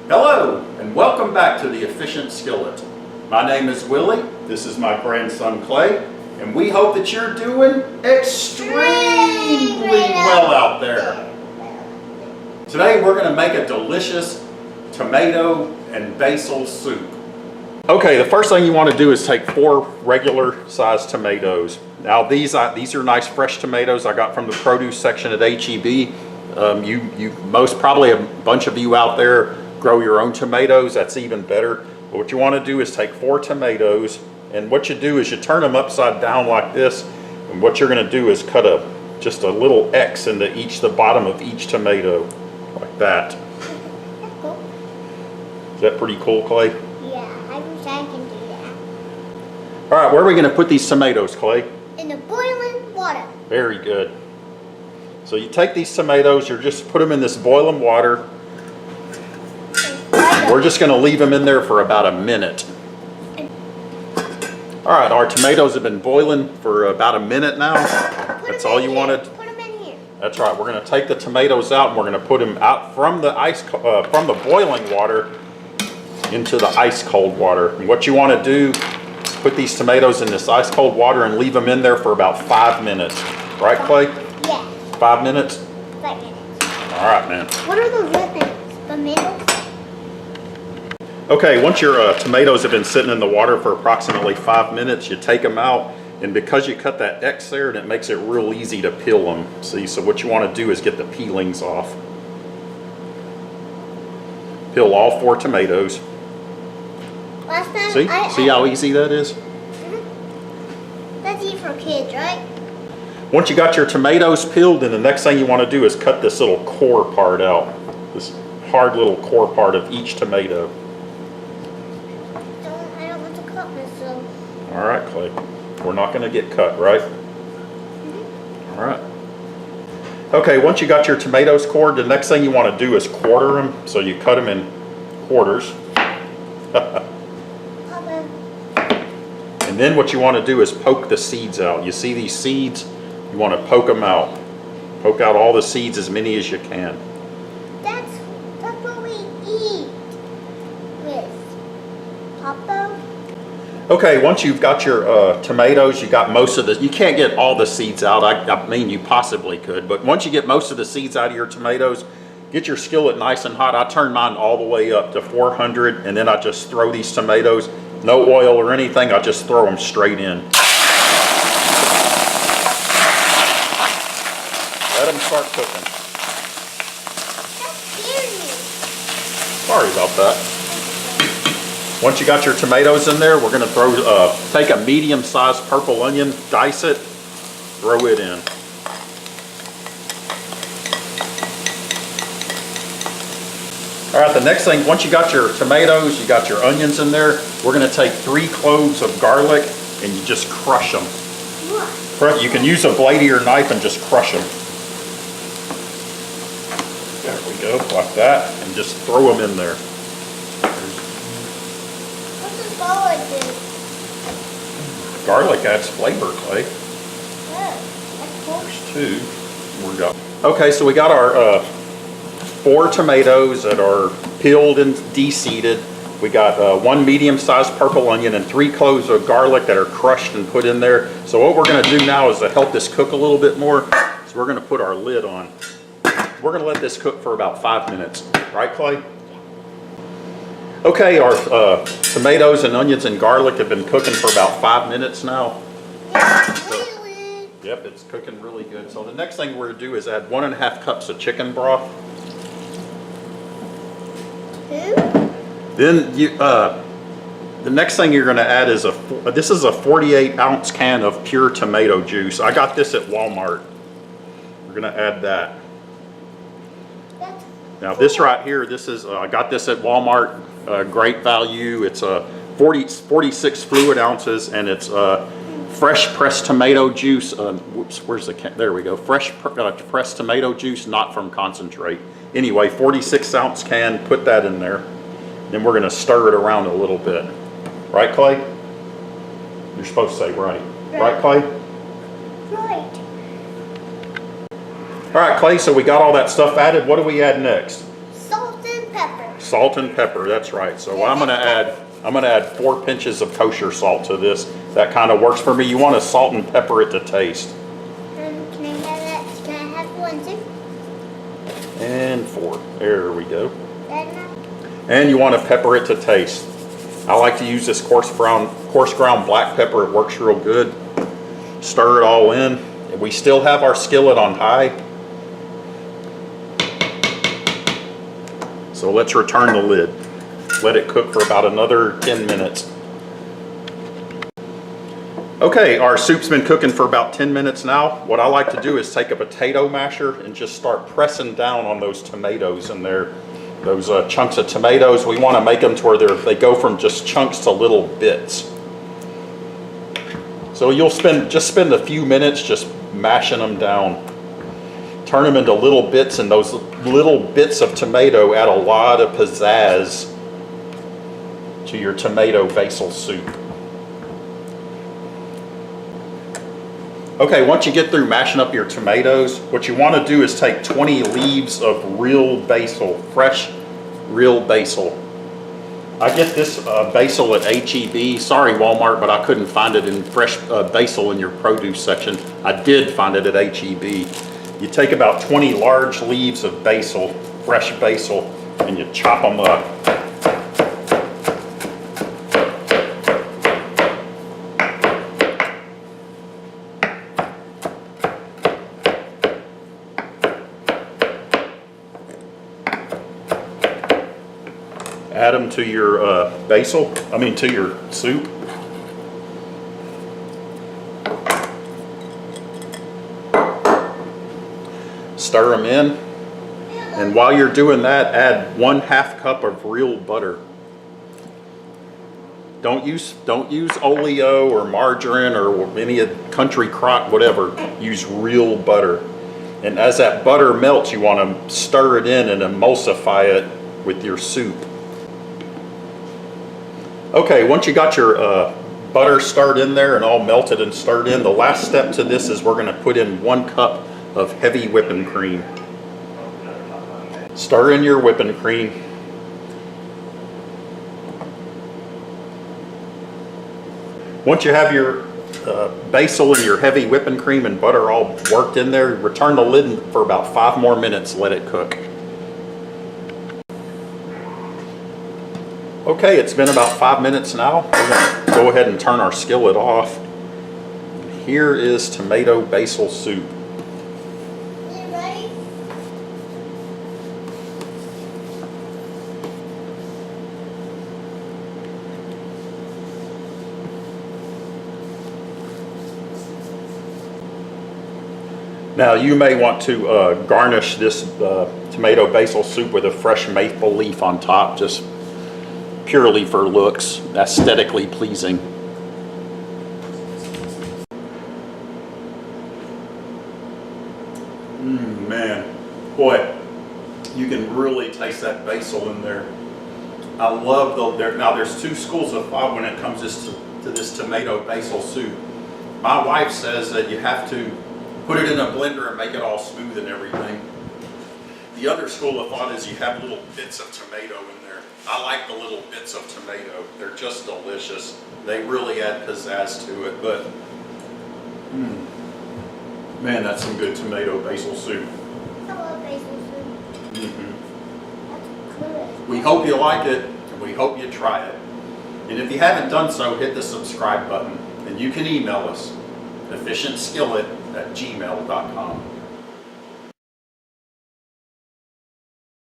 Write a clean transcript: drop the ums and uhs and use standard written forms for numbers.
Hello, and welcome back to the Efficient Skillet. My name is Willie, this is my grandson Clay, and we hope that you're doing extremely well out there. Today we're going to make a delicious tomato and basil soup. Okay, the first thing you want to do is take 4 regular sized tomatoes. Now these are nice fresh tomatoes I got from the produce section at HEB. Probably a bunch of you out there grow your own tomatoes. That's even better. But what you want to do is take 4 tomatoes, and what you do is you turn them upside down like this, and what you're going to do is cut just a little X into the bottom of each tomato, like that. That's cool. Is that pretty cool, Clay? Yeah, I wish I can do that. All right, where are we going to put these tomatoes, Clay? In the boiling water. Very good. So you take these tomatoes, you just put them in this boiling water. We're just going to leave them in there for about a minute. All right, our tomatoes have been boiling for about a minute now. That's all you wanted. Put them in here. That's right. We're going to take the tomatoes out and we're going to put them out from the boiling water into the ice cold water. And what you want to do is put these tomatoes in this ice cold water and leave them in there for about 5 minutes. Right, Clay? Yeah. 5 minutes? 5 minutes. All right, man. What are those red things? Tomatoes? Okay, once your tomatoes have been sitting in the water for approximately 5 minutes, you take them out, and because you cut that X there, and it makes it real easy to peel them. See, so what you want to do is get the peelings off. Peel all 4 tomatoes. Last time See how easy that is? That's easy for kids, right? Once you got your tomatoes peeled, then the next thing you want to do is cut this little core part out. This hard little core part of each tomato. I don't want to cut myself. All right, Clay. We're not going to get cut, right? All right. Okay, once you got your tomatoes cored, the next thing you want to do is quarter them. So you cut them in quarters. And then what you want to do is poke the seeds out. You see these seeds? You want to poke them out. Poke out all the seeds, as many as you can. That's what we eat with Papa. Okay, once you've got your tomatoes, you got most of you can't get all the seeds out. I mean, you possibly could, but once you get most of the seeds out of your tomatoes, get your skillet nice and hot. I turn mine all the way up to 400, and then I just throw these tomatoes, no oil or anything, I just throw them straight in. Let them start cooking. That scared me. Sorry about that. Once you got your tomatoes in there, we're going to take a medium-sized purple onion, dice it, throw it in. All right, the next thing, once you got your tomatoes, you got your onions in there, we're going to take 3 cloves of garlic and you just crush them. What? You can use a blade or your knife and just crush them. There we go, like that, and just throw them in there. What does garlic do? Garlic adds flavor, Clay. Oh, that's cool. There's 2. We're done. Okay, so we got our 4 tomatoes that are peeled and de-seeded. We got 1 medium-sized purple onion and 3 cloves of garlic that are crushed and put in there. So what we're going to do now is to help this cook a little bit more, so we're going to put our lid on. We're going to let this cook for about 5 minutes. Right, Clay? Okay, our tomatoes and onions and garlic have been cooking for about 5 minutes now. Yep, it's cooking really good. So the next thing we're going to do is add 1.5 cups of chicken broth. Then the next thing you're going to add is this is a 48-ounce can of pure tomato juice. I got this at Walmart. We're going to add that. Now this right here, I got this at Walmart. Great value. It's 46 fluid ounces, and it's fresh pressed tomato juice. Whoops, where's the can? There we go. Fresh pressed tomato juice, not from concentrate. Anyway, 46-ounce can. Put that in there. Then we're going to stir it around a little bit. Right, Clay? You're supposed to say right. Right, Clay? Right. All right, Clay, so we got all that stuff added. What do we add next? Salt and pepper. Salt and pepper, that's right. So I'm gonna add 4 pinches of kosher salt to this. That kind of works for me. You want to salt and pepper it to taste. Can I have that? Can I have one too? And 4. There we go. That enough? And you want to pepper it to taste. I like to use this coarse ground black pepper. It works real good. Stir it all in. And we still have our skillet on high. So let's return the lid. Let it cook for about another 10 minutes. Okay, our soup's been cooking for about 10 minutes now. What I like to do is take a potato masher and just start pressing down on those tomatoes in there. Those chunks of tomatoes, we want to make them to where they go from just chunks to little bits. So you'll spend a few minutes just mashing them down. Turn them into little bits, and those little bits of tomato add a lot of pizzazz to your tomato basil soup. Okay, once you get through mashing up your tomatoes, what you want to do is take 20 leaves of real basil, fresh real basil. I get this basil at H-E-B. Sorry, Walmart, but I couldn't find it in fresh basil in your produce section. I did find it at H-E-B. You take about 20 large leaves of basil, fresh basil, and you chop them up. Add them to your to your soup. Stir them in, and while you're doing that, add 1/2 cup of real butter. Don't use oleo or margarine or any country crock, whatever. Use real butter. And as that butter melts, you want to stir it in and emulsify it with your soup. Okay, once you got your butter stirred in there and all melted and stirred in, the last step to this is we're going to put in 1 cup of heavy whipping cream. Stir in your whipping cream. Once you have your basil and your heavy whipping cream and butter all worked in there, return the lid for about 5 more minutes, let it cook. Okay, it's been about 5 minutes now. We're going to go ahead and turn our skillet off. Here is tomato basil soup. You ready? Now you may want to garnish this tomato basil soup with a fresh maple leaf on top, just purely for looks, aesthetically pleasing. Man, boy, you can really taste that basil in there. I love now there's 2 schools of thought when it comes to this tomato basil soup. My wife says that you have to put it in a blender and make it all smooth and everything. The other school of thought is you have little bits of tomato in there. I like the little bits of tomato. They're just delicious. They really add pizzazz to it, but man, that's some good tomato basil soup. I love basil soup. That's good. We hope you like it, and we hope you try it. And if you haven't done so, hit the subscribe button, and you can email us, efficientskillet@gmail.com.